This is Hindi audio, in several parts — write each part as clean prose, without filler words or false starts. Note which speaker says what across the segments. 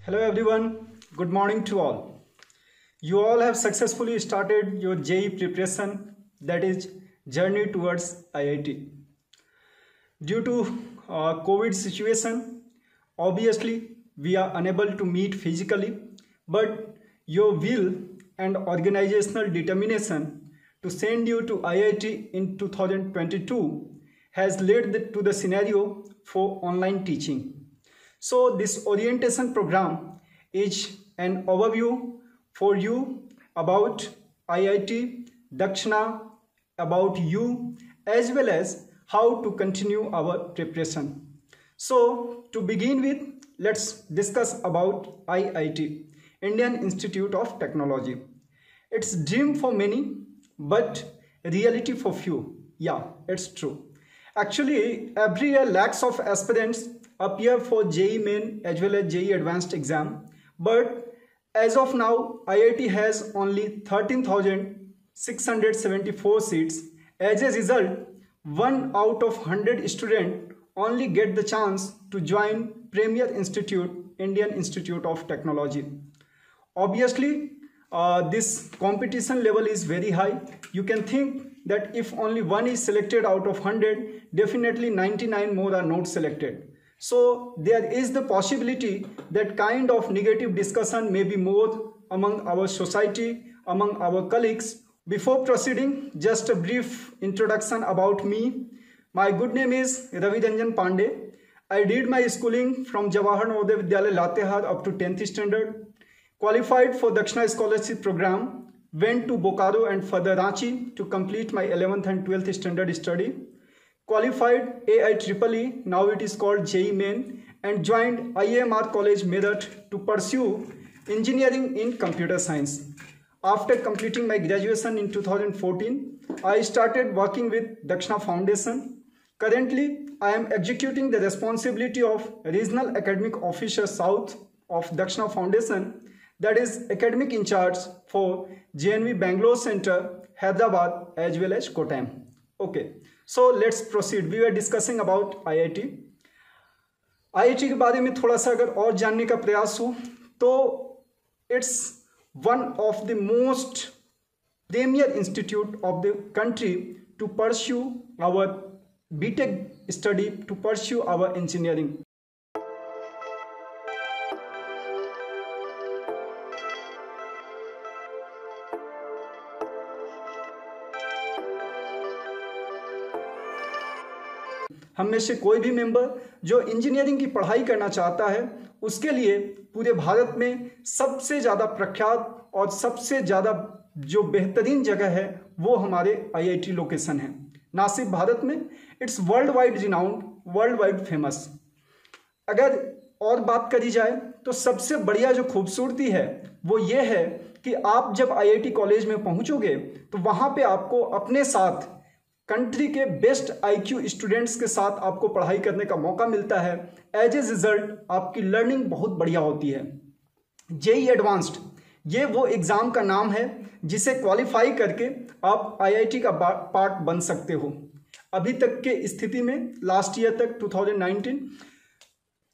Speaker 1: Hello everyone, good morning to all. You all have successfully started your JEE preparation, that is journey towards IIT. Due to COVID situation, obviously we are unable to meet physically, but your will and organizational determination to send you to IIT in 2022 has led to the scenario for online teaching. So this orientation program is an overview for you about IIT Dakshina, about you, as well as how to continue our preparation. So to begin with, let's discuss about IIT, Indian Institute of Technology. It's dream for many, but reality for few. Yeah, it's true. Actually, every year lakhs of aspirants appear for JEE Main as well as JEE Advanced exam, but as of now IIT has only 13,674 seats. As a result, 1 out of 100 students only get the chance to join Premier Institute, Indian Institute of Technology. Obviously, this competition level is very high. You can think that if only one is selected out of 100, definitely 99 more are not selected. So there is the possibility that kind of negative discussion may be more among our society, among our colleagues. Before proceeding, just a brief introduction about me. My good name is Ravi Ranjan Pandey. I did my schooling from Jawahar Navodaya Vidyalaya Latehar up to 10th standard. Qualified for Dakshina Scholarship Program. Went to Bokaro and further Ranchi to complete my 11th and 12th standard study. Qualified AIEEE, now it is called JEE Main, and joined IIMR College Meerut to pursue engineering in computer science. After completing my graduation in 2014, I started working with Dakshina Foundation. Currently, I am executing the responsibility of Regional Academic Officer South of Dakshina Foundation, that is academic in charge for JNV Bangalore Center, Hyderabad as well as Kottayam. Okay. So let's proceed. We were discussing about IIT. IIT के बारे में थोड़ा सा अगर और जानने का प्रयास हो तो it's one of the most premier institute of the country to pursue our BTech study, to pursue our engineering. हम में से कोई भी मेंबर जो इंजीनियरिंग की पढ़ाई करना चाहता है, उसके लिए पूरे भारत में सबसे ज़्यादा प्रख्यात और सबसे ज़्यादा जो बेहतरीन जगह है वो हमारे IIT लोकेशन है। ना सिर्फ भारत में, it's world wide renowned, world wide famous. अगर और बात करी जाए तो सबसे बढ़िया जो खूबसूरती है वो ये है कि आप जब IIT कॉलेज में पहुँचोगे तो वहाँ पे आपको अपने साथ कंट्री के बेस्ट IQ स्टूडेंट्स के साथ आपको पढ़ाई करने का मौका मिलता है। एज ए रिजल्ट आपकी लर्निंग बहुत बढ़िया होती है। JEE एडवांस्ड ये वो एग्ज़ाम का नाम है जिसे क्वालिफाई करके आप IIT का पार्ट बन सकते हो। अभी तक के स्थिति में लास्ट ईयर तक 2019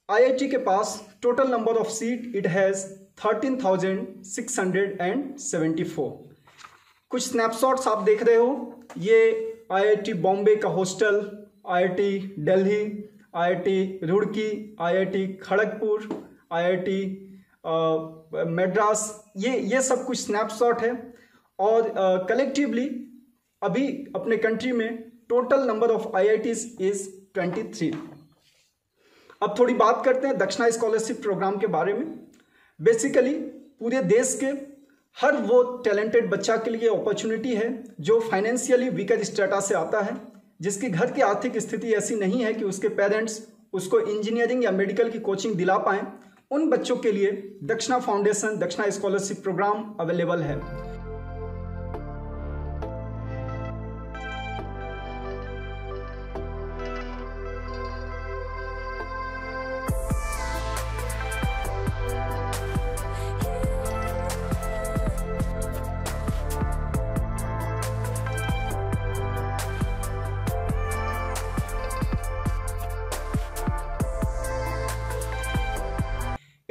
Speaker 1: IIT के पास total number of seat it has 13,674। कुछ स्नैपशॉट्स आप देख रहे हो, ये IIT बॉम्बे का hostel, IIT Delhi, IIT Roorkee, IIT Kharagpur, IIT Madras, ये सब कुछ स्नैपशॉट है। और कलेक्टिवली अभी अपने कंट्री में total number of IITs is 23। अब थोड़ी बात करते हैं दक्षिणा स्कॉलरशिप प्रोग्राम के बारे में। बेसिकली पूरे देश के हर वो टैलेंटेड बच्चा के लिए अपॉर्चुनिटी है जो फाइनेंशियली वीकर स्टेटा से आता है, जिसकी घर की आर्थिक स्थिति ऐसी नहीं है कि उसके पेरेंट्स उसको इंजीनियरिंग या मेडिकल की कोचिंग दिला पाएँ। उन बच्चों के लिए Dakshina foundation Dakshina scholarship program available है।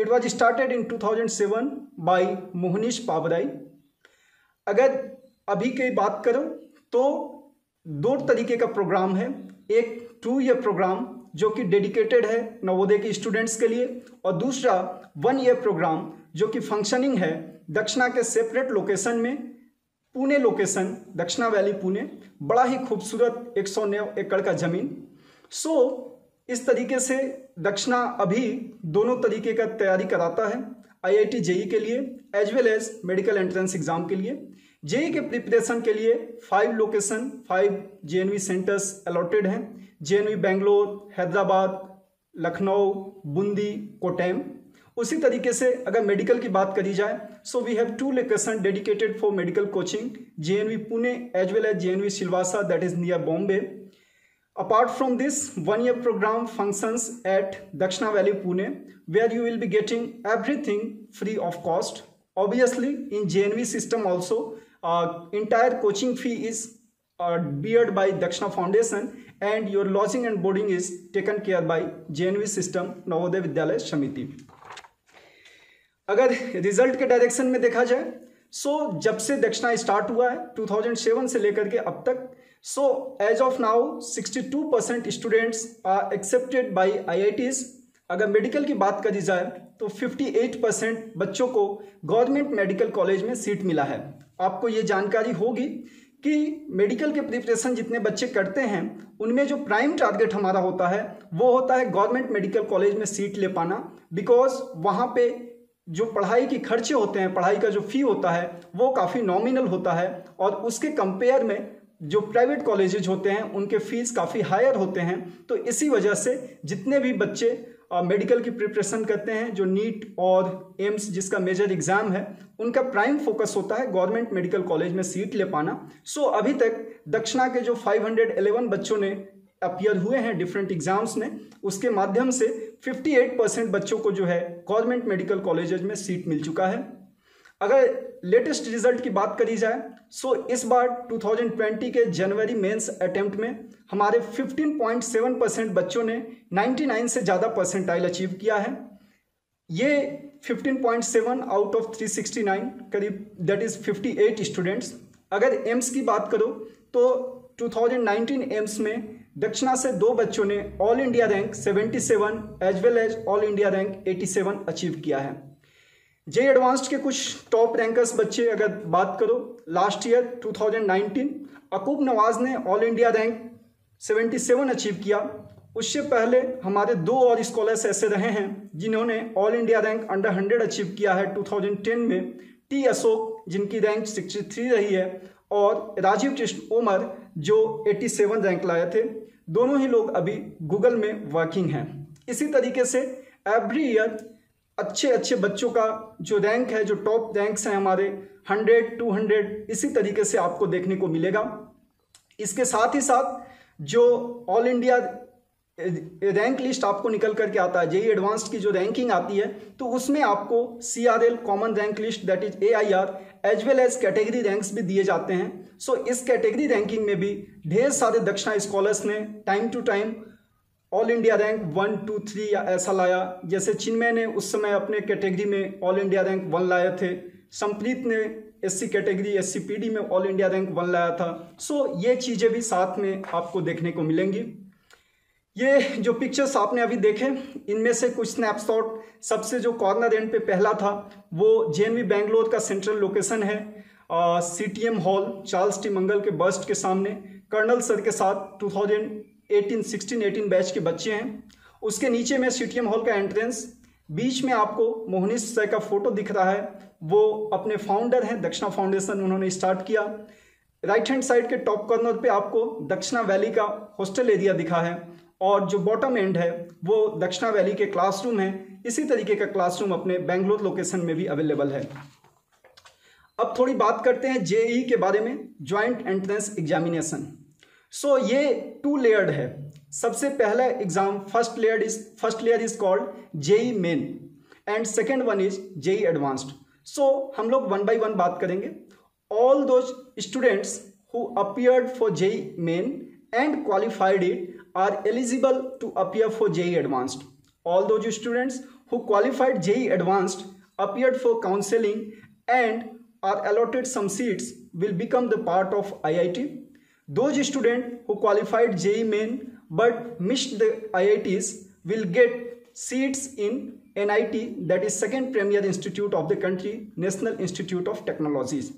Speaker 1: It was started in 2007 by Mohnish Pabrai. अगर अभी की बात करो तो दो तरीके का प्रोग्राम है, एक 2 ईयर प्रोग्राम जो कि डेडिकेटेड है नवोदय के स्टूडेंट्स के लिए, और दूसरा 1 ईयर प्रोग्राम जो कि फंक्शनिंग है दक्षिणा के सेपरेट लोकेशन में, पुणे लोकेशन, दक्षिणा वैली पुणे, बड़ा ही खूबसूरत 109 एकड़ का ज़मीन। इस तरीके से दक्षिणा अभी दोनों तरीके का तैयारी कराता है, IIT JEE के लिए as well as medical entrance exam के लिए। JEE के प्रिपरेशन के लिए 5 लोकेशन, 5 JNV सेंटर्स अलॉटेड हैं, JNV बेंगलोर, हैदराबाद, लखनऊ, बूंदी, कोट्टयम। उसी तरीके से अगर मेडिकल की बात करी जाए, so we have 2 location dedicated for medical coaching, JNV Pune as well as JNV Silvassa that is near Bombay. Apart from this, 1 year program functions at Dakshina Valley Pune, where you will be getting everything free of cost. Obviously, in JNV system also, entire coaching fee is beared by Dakshina Foundation, and your lodging and boarding is taken care by JNV system, Navodaya Vidyalaya Samiti. अगर रिजल्ट के डायरेक्शन में देखा जाए, जब से दक्षिणा स्टार्ट हुआ है 2007 से लेकर के अब तक, as of now 62% students are accepted by IITs। अगर मेडिकल की बात करी जाए तो 58% बच्चों को गवर्नमेंट मेडिकल कॉलेज में सीट मिला है। आपको ये जानकारी होगी कि मेडिकल के प्रिपरेशन जितने बच्चे करते हैं उनमें जो प्राइम टारगेट हमारा होता है वो होता है गवर्नमेंट मेडिकल कॉलेज में सीट ले पाना, बिकॉज वहाँ पे जो पढ़ाई की खर्चे होते हैं, पढ़ाई का जो फी होता है वो काफ़ी नॉमिनल होता है, और उसके कंपेयर में जो प्राइवेट कॉलेजेज होते हैं उनके फीस काफ़ी हायर होते हैं। तो इसी वजह से जितने भी बच्चे मेडिकल की प्रिपरेशन करते हैं, जो नीट और एम्स जिसका मेजर एग्जाम है, उनका प्राइम फोकस होता है गवर्नमेंट मेडिकल कॉलेज में सीट ले पाना। अभी तक दक्षिणा के जो 511 बच्चों ने अपीयर हुए हैं डिफरेंट एग्जाम्स में, उसके माध्यम से 58% बच्चों को जो है गवर्नमेंट मेडिकल कॉलेजेज में सीट मिल चुका है। अगर लेटेस्ट रिजल्ट की बात करी जाए, इस बार 2020 के जनवरी मेंस अटेम्प्ट में हमारे 15.7% बच्चों ने 99 से ज़्यादा परसेंटाइल अचीव किया है। ये 15.7 आउट ऑफ 369 करीब, दैट इज़ 58 स्टूडेंट्स। अगर एम्स की बात करो तो 2019 एम्स में दक्षिणा से 2 बच्चों ने all India rank 77 as well as all India rank 87 achieve किया है। JEE एडवांस्ड के कुछ टॉप रैंकर्स बच्चे अगर बात करो, लास्ट ईयर 2019 अकूब नवाज ने ऑल इंडिया रैंक 77 अचीव किया। उससे पहले हमारे 2 और स्कॉलर्स ऐसे रहे हैं जिन्होंने all India rank under 100 achieve किया है 2010 में, T अशोक जिनकी रैंक 63 रही है, और राजीव कृष्ण ओमर जो 87 रैंक लाए थे। दोनों ही लोग अभी गूगल में वर्किंग हैं। इसी तरीके से एवरी ईयर अच्छे बच्चों का जो रैंक है, जो टॉप रैंक्स हैं हमारे 100, 200, इसी तरीके से आपको देखने को मिलेगा। इसके साथ ही साथ जो ऑल इंडिया रैंक लिस्ट आपको निकल करके आता है, JEE एडवांस्ड की जो रैंकिंग आती है, तो उसमें आपको CRL common rank list that is AIR as well as category ranks भी दिए जाते हैं। इस कैटेगरी रैंकिंग में भी ढेर सारे दक्षिणा स्कॉलर्स ने time to time all India rank 1, 2, 3 या ऐसा लाया। जैसे चिन्मय ने उस समय अपने कैटेगरी में ऑल इंडिया रैंक 1 लाए थे, संप्रीत ने SC कैटेगरी SCPD में ऑल इंडिया रैंक 1 लाया था। ये चीज़ें भी साथ में आपको देखने को मिलेंगी। ये जो पिक्चर्स आपने अभी देखे, इनमें से कुछ स्नैपशॉट, सबसे जो कॉर्नर एंड पे पहला था वो JNV बेंगलोर का सेंट्रल लोकेशन है, CTM हॉल चार्ल्स टी मंगल के बस्ट के सामने, कर्नल सर के साथ 2016-18 बैच के बच्चे हैं। उसके नीचे में CTM हॉल का एंट्रेंस, बीच में आपको मोहनीश सर का फोटो दिख रहा है, वो अपने फाउंडर हैं, दक्षिणा फाउंडेशन उन्होंने स्टार्ट किया। राइट हैंड साइड के टॉप कॉर्नर पे आपको दक्षिणा वैली का हॉस्टल एरिया दिखा है, और जो बॉटम एंड है वो दक्षिणा वैली के क्लासरूम है। इसी तरीके का क्लासरूम अपने बेंगलोर लोकेशन में भी अवेलेबल है। अब थोड़ी बात करते हैं JEE के बारे में, ज्वाइंट एंट्रेंस एग्जामिनेशन। ये 2 लेयर्ड है। सबसे पहला exam first layer is called JEE main and second one is JEE advanced. हम लोग 1 by 1 बात करेंगे। All those students who appeared for JEE main and qualified it are eligible to appear for JEE Advanced. All those students who qualified JEE Advanced appeared for counseling and are allotted some seats will become the part of IIT. Those students who qualified JEE Main but missed the IITs will get seats in NIT, that is second premier institute of the country, National Institute of Technologies.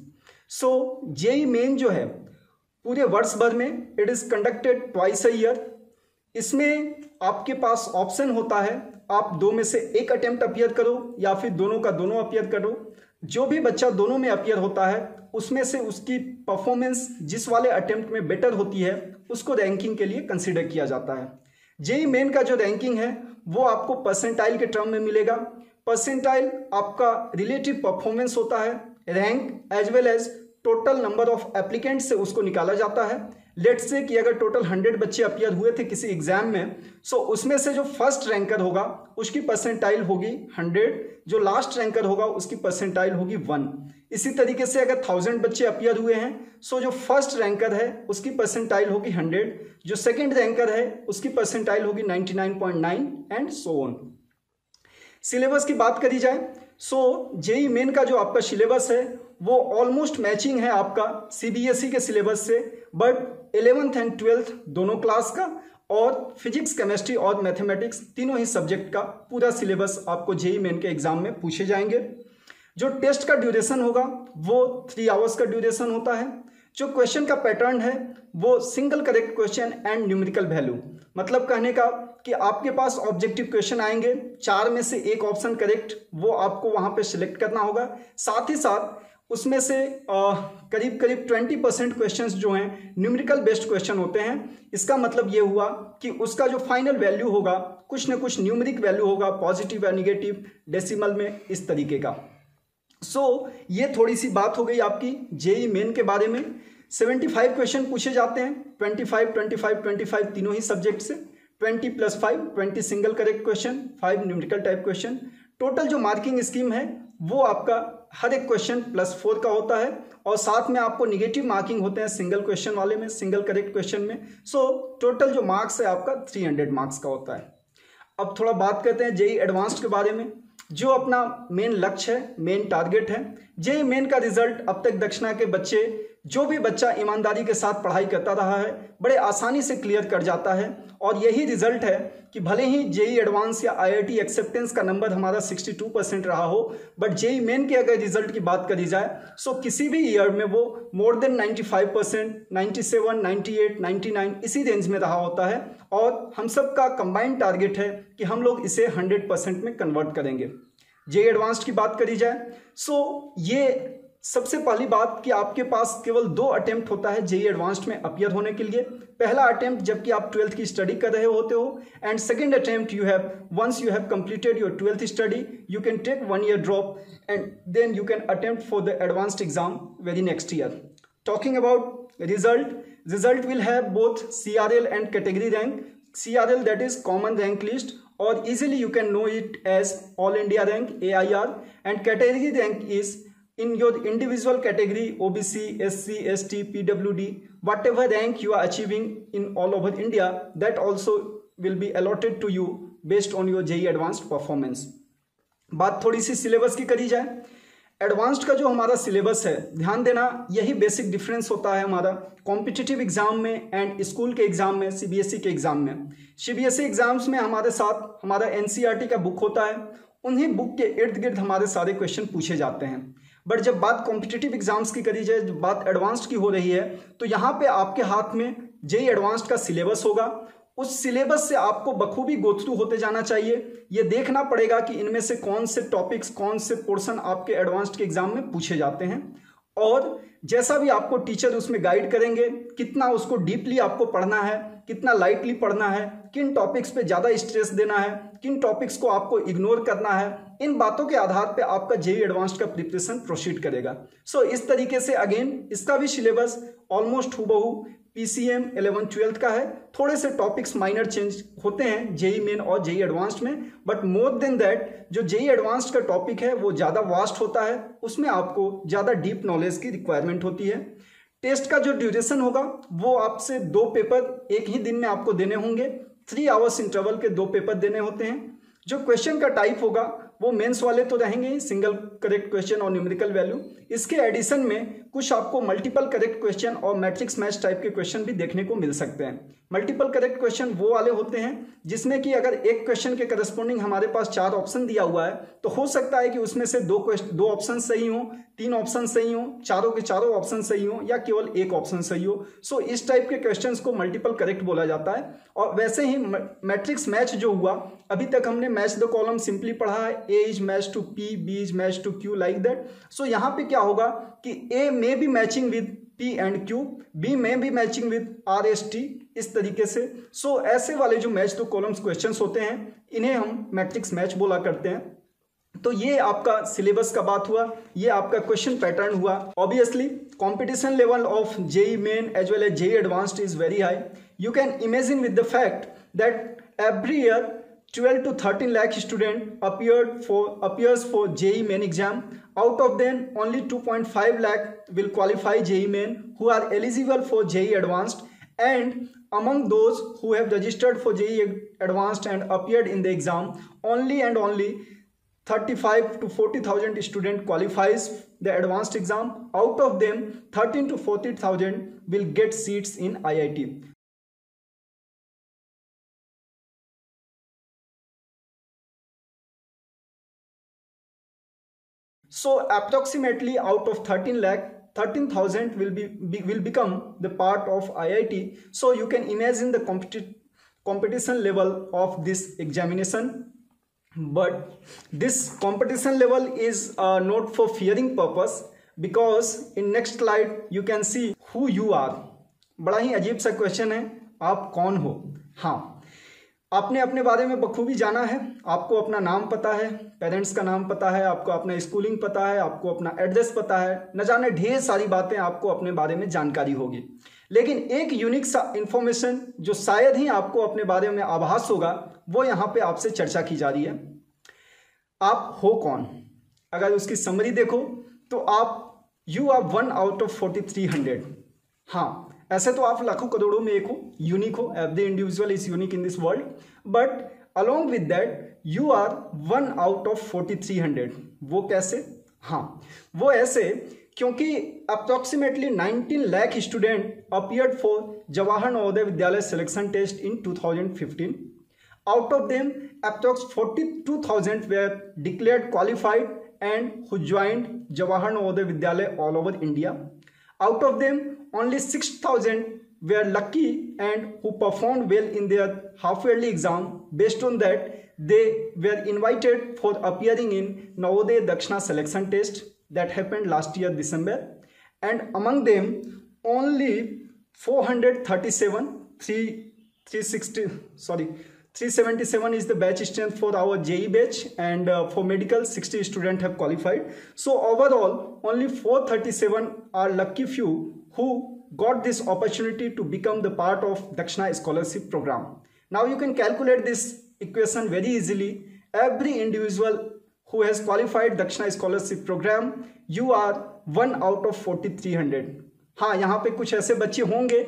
Speaker 1: So JEE Main जो है पूरे वर्ष भर में it is conducted twice a year. इसमें आपके पास ऑप्शन होता है, आप दो में से एक अटेम्प्ट अपीयर करो या फिर दोनों का दोनों अपीयर करो। जो भी बच्चा दोनों में अपीयर होता है उसमें से उसकी परफॉर्मेंस जिस वाले अटेम्प्ट में बेटर होती है उसको रैंकिंग के लिए कंसिडर किया जाता है। जेईई मेन का जो रैंकिंग है वो आपको परसेंटाइल के टर्म में मिलेगा। परसेंटाइल आपका रिलेटिव परफॉर्मेंस होता है, rank as well as total number of applicant से उसको निकाला जाता है। लेट्स से कि अगर टोटल 100 बच्चे अपीयर हुए थे किसी एग्जाम में, सो उसमें से जो फर्स्ट रैंकर होगा उसकी परसेंटाइल होगी 100, जो लास्ट रैंकर होगा उसकी परसेंटाइल होगी 1। इसी तरीके से अगर 1000 बच्चे अपीयर हुए हैं, सो जो फर्स्ट रैंकर है उसकी परसेंटाइल होगी 100, जो सेकेंड रैंकर है उसकी परसेंटाइल होगी 99.9 एंड सो ऑन। सिलेबस की बात करी जाए, सो जेईई मेन का जो आपका सिलेबस है वो ऑलमोस्ट मैचिंग है आपका सीबीएसई के सिलेबस से, बट 11th एंड 12th दोनों क्लास का और फिजिक्स, केमिस्ट्री और मैथमेटिक्स तीनों ही सब्जेक्ट का पूरा सिलेबस आपको जेईई मेन के एग्जाम में पूछे जाएंगे। जो टेस्ट का ड्यूरेशन होगा वो 3 आवर्स का ड्यूरेशन होता है। जो क्वेश्चन का पैटर्न है वो single correct question and numerical value, मतलब कहने का कि आपके पास ऑब्जेक्टिव क्वेश्चन आएंगे, 4 में से एक ऑप्शन करेक्ट वो आपको वहां पे सिलेक्ट करना होगा। साथ ही साथ उसमें से करीब करीब 20% क्वेश्चंस जो हैं न्यूमेरिकल बेस्ड क्वेश्चन होते हैं। इसका मतलब ये हुआ कि उसका जो फाइनल वैल्यू होगा कुछ ना कुछ न्यूमेरिक वैल्यू होगा, पॉजिटिव या निगेटिव, डेसिमल में, इस तरीके का। सो ये थोड़ी सी बात हो गई आपकी जेईई मेन के बारे में। 75 क्वेश्चन पूछे जाते हैं, 25, 25, 25 तीनों ही सब्जेक्ट से, 20 + 5, 20 single correct question, 5 numerical type question. Total जो मार्किंग स्कीम है वो आपका हर एक क्वेश्चन +4 का होता है और साथ में आपको निगेटिव मार्किंग होते हैं सिंगल क्वेश्चन वाले में, सिंगल करेक्ट क्वेश्चन में। सो टोटल जो मार्क्स है आपका 300 मार्क्स का होता है। अब थोड़ा बात करते हैं जेईई एडवांस्ड के बारे में। जो अपना मेन लक्ष्य है, मेन टारगेट है, जेईई मेन का रिजल्ट अब तक दक्षिणा के बच्चे, जो भी बच्चा ईमानदारी के साथ पढ़ाई करता रहा है, बड़े आसानी से क्लियर कर जाता है। और यही रिजल्ट है कि भले ही जेईई एडवांस या आईआईटी एक्सेप्टेंस का नंबर हमारा 62% रहा हो, बट जेईई मेन के अगर रिजल्ट की बात करी जाए सो किसी भी ईयर में वो मोर देन 95%, 97, 98, 99 इसी रेंज में रहा होता है। और हम सब का कंबाइंड टारगेट है कि हम लोग इसे 100% में कन्वर्ट करेंगे। जेईई एडवांस्ड की बात करी जाए, सो ये सबसे पहली बात कि आपके पास केवल 2 अटेम्प्ट होता है जेईई एडवांस्ड में अपीयर होने के लिए। पहला अटेम्प्ट जबकि आप 12th की स्टडी कर रहे होते हो, and second attempt you have once you have completed your 12th study, you can take 1 year drop and then you can attempt for the advanced exam very next year. Talking about result will have both CRL and category rank. CRL that is common rank list, or easily you can know it as All India rank AIR, and category rank is in your individual category OBC, SC, ST, PWD, whatever rank you are achieving in all over India, that also will be allotted to you based on your JEE advanced performance। बात थोड़ी सी सिलेबस की करी जाए। एडवांस्ड का जो हमारा सिलेबस है, ध्यान देना, यही बेसिक डिफरेंस होता है हमारा कॉम्पिटिटिव एग्जाम में एंड स्कूल के एग्जाम में, सीबीएसई के एग्जाम में। सीबीएसई एग्जाम्स में हमारे साथ हमारा एनसीईआरटी का बुक होता है, उन्हीं बुक के इर्द गिर्द हमारे सारे क्वेश्चन पूछे जाते हैं। बट जब बात कॉम्पिटिटिव एग्जाम्स की करी जाए, जब बात एडवांस्ड की हो रही है, तो यहाँ पे आपके हाथ में जेईई एडवांस्ड का सिलेबस होगा। उस सिलेबस से आपको बखूबी गो थ्रू होते जाना चाहिए। ये देखना पड़ेगा कि इनमें से कौन से टॉपिक्स, कौन से पोर्शन आपके एडवांस्ड के एग्जाम में पूछे जाते हैं, और जैसा भी आपको टीचर उसमें गाइड करेंगे, कितना उसको डीपली आपको पढ़ना है, कितना लाइटली पढ़ना है, किन टॉपिक्स पे ज़्यादा स्ट्रेस देना है, किन टॉपिक्स को आपको इग्नोर करना है, इन बातों के आधार पे आपका जेईई एडवांस्ड का प्रिपरेशन प्रोसीड करेगा। सो इस तरीके से अगेन इसका भी सिलेबस ऑलमोस्ट हूबहू PCM 11th 12th का है। थोड़े से टॉपिक्स माइनर चेंज होते हैं जेईई मेन और जेईई एडवांस्ड में, बट मोर देन दैट जो जेईई एडवांस्ड का टॉपिक है वो ज़्यादा वास्ट होता है, उसमें आपको ज़्यादा डीप नॉलेज की रिक्वायरमेंट होती है। टेस्ट का जो ड्यूरेशन होगा वो आपसे 2 पेपर एक ही दिन में आपको देने होंगे। 3 आवर्स इंटरवल के 2 पेपर देने होते हैं। जो क्वेश्चन का टाइप होगा वो मेंस वाले तो रहेंगे ही, सिंगल करेक्ट क्वेश्चन और न्यूमेरिकल वैल्यू। इसके एडिशन में कुछ आपको मल्टीपल करेक्ट क्वेश्चन और मैट्रिक्स मैच टाइप के क्वेश्चन भी देखने को मिल सकते हैं। मल्टीपल करेक्ट क्वेश्चन वो वाले होते हैं जिसमें कि अगर एक क्वेश्चन के करस्पॉन्डिंग हमारे पास 4 ऑप्शन दिया हुआ है तो हो सकता है कि उसमें से 2 ऑप्शन सही हो, 3 ऑप्शन सही हो, चारों के चारों ऑप्शन सही हो या केवल एक ऑप्शन सही हो। सो इस टाइप के क्वेश्चंस को मल्टीपल करेक्ट बोला जाता है। और वैसे ही मैट्रिक्स मैच जो हुआ, अभी तक हमने मैच द कॉलम सिंपली पढ़ा है, A is match to P, B is match to Q, like that. So यहाँ पे क्या होगा कि ए में B matching with P and Q, B में भी matching with R S T, इस तरीके से। सो ऐसे वाले जो मैच टू कॉलम्स क्वेश्चंस होते हैं इन्हें हम मैट्रिक्स मैच बोला करते हैं। तो ये आपका सिलेबस का बात हुआ, ये आपका क्वेश्चन पैटर्न हुआ। Obviously competition level of JEE main as well as JEE advanced is very high. You can imagine with the fact that every year 12 to 13 lakh student appears for JEE main exam. Out of them, only 2.5 lakh will qualify JEE main who are eligible for JEE advanced, and among those who have registered for JEE advanced and appeared in the exam, only 35 to 40,000 student qualifies the advanced exam. Out of them, 13 to 40,000 will get seats in IIT. So approximately out of 13 lakh, 13,000 will become the part of IIT. So you can imagine the competition level of this examination. But this competition level is not for fearing purpose, because in next slide you can see who you are. बड़ा ही अजीब सा क्वेश्चन है, आप कौन हो। हाँ, आपने अपने बारे में बखूबी जाना है, आपको अपना नाम पता है, पेरेंट्स का नाम पता है, आपको अपना स्कूलिंग पता है, आपको अपना एड्रेस पता है, न जाने ढेर सारी बातें आपको अपने बारे में जानकारी होगी। लेकिन एक यूनिक सा इंफॉर्मेशन जो शायद ही आपको अपने बारे में आभास होगा, वो यहाँ पे आपसे चर्चा की जा रही है। आप हो कौन? अगर उसकी समरी देखो तो आप यू आर 1 out of 4300। हाँ, ऐसे तो आप लाखों करोड़ों में एक हो, यूनिक हो, every individual is unique in this world, but along with that you are 1 out of 4300। वो कैसे? हाँ, वो ऐसे क्योंकि approximately 19 lakh student appeared for Jawahar Navodaya Vidyalaya selection test in 2015। Out of them, approx 42,000 were declared qualified and who joined Jawahar Navodaya Vidyalaya all over India. Out of them, only 6,000 were lucky and who performed well in their half-yearly exam. Based on that, they were invited for appearing in Navodaya Dakshina selection test that happened last year December. And among them, only 377 is the batch strength for our JEE batch, and for medical 60 students have qualified. So overall only 437 are lucky few who got this opportunity to become the part of Dakshina scholarship program. Now you can calculate this equation very easily. Every individual who has qualified Dakshina scholarship program, you are 1 out of 4300. हाँ, यहाँ पे कुछ ऐसे बच्चे होंगे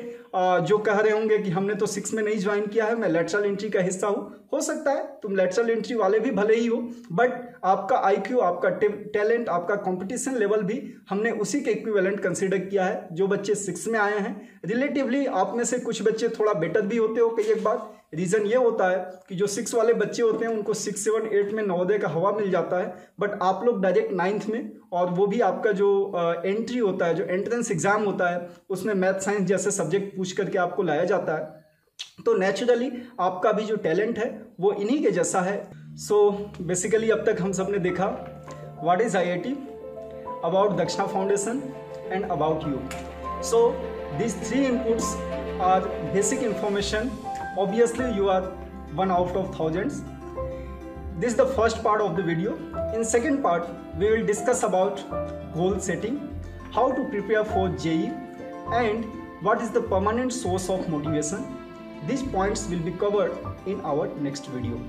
Speaker 1: जो कह रहे होंगे कि हमने तो 6 में नहीं ज्वाइन किया है, मैं लेटरल एंट्री का हिस्सा हूँ। हो सकता है तुम लेटरल एंट्री वाले भी भले ही हो, बट आपका IQ, आपका टैलेंट, आपका कंपटीशन लेवल भी हमने उसी के इक्विवेलेंट कंसीडर किया है। जो बच्चे 6 में आए हैं, रिलेटिवली आप में से कुछ बच्चे थोड़ा बेटर भी होते हो कई एक बार। रीज़न ये होता है कि जो 6 वाले बच्चे होते हैं उनको 6, 7, 8 में नवोदय का हवा मिल जाता है, बट आप लोग डायरेक्ट 9th में, और वो भी आपका जो एंट्री होता है, जो एंट्रेंस एग्जाम होता है, उसमें मैथ साइंस जैसे सब्जेक्ट पूछ करके आपको लाया जाता है। तो नेचुरली आपका भी जो टैलेंट है वो इन्हीं के जैसा है। सो बेसिकली अब तक हम सब ने देखा व्हाट इज IIT, अबाउट दक्षिणा foundation and about you. So these 3 inputs are basic information. Obviously you are 1 out of thousands. This is the first part of the video. In second part we will discuss about goal setting, how to prepare for JEE, and what is the permanent source of motivation. These points will be covered in our next video.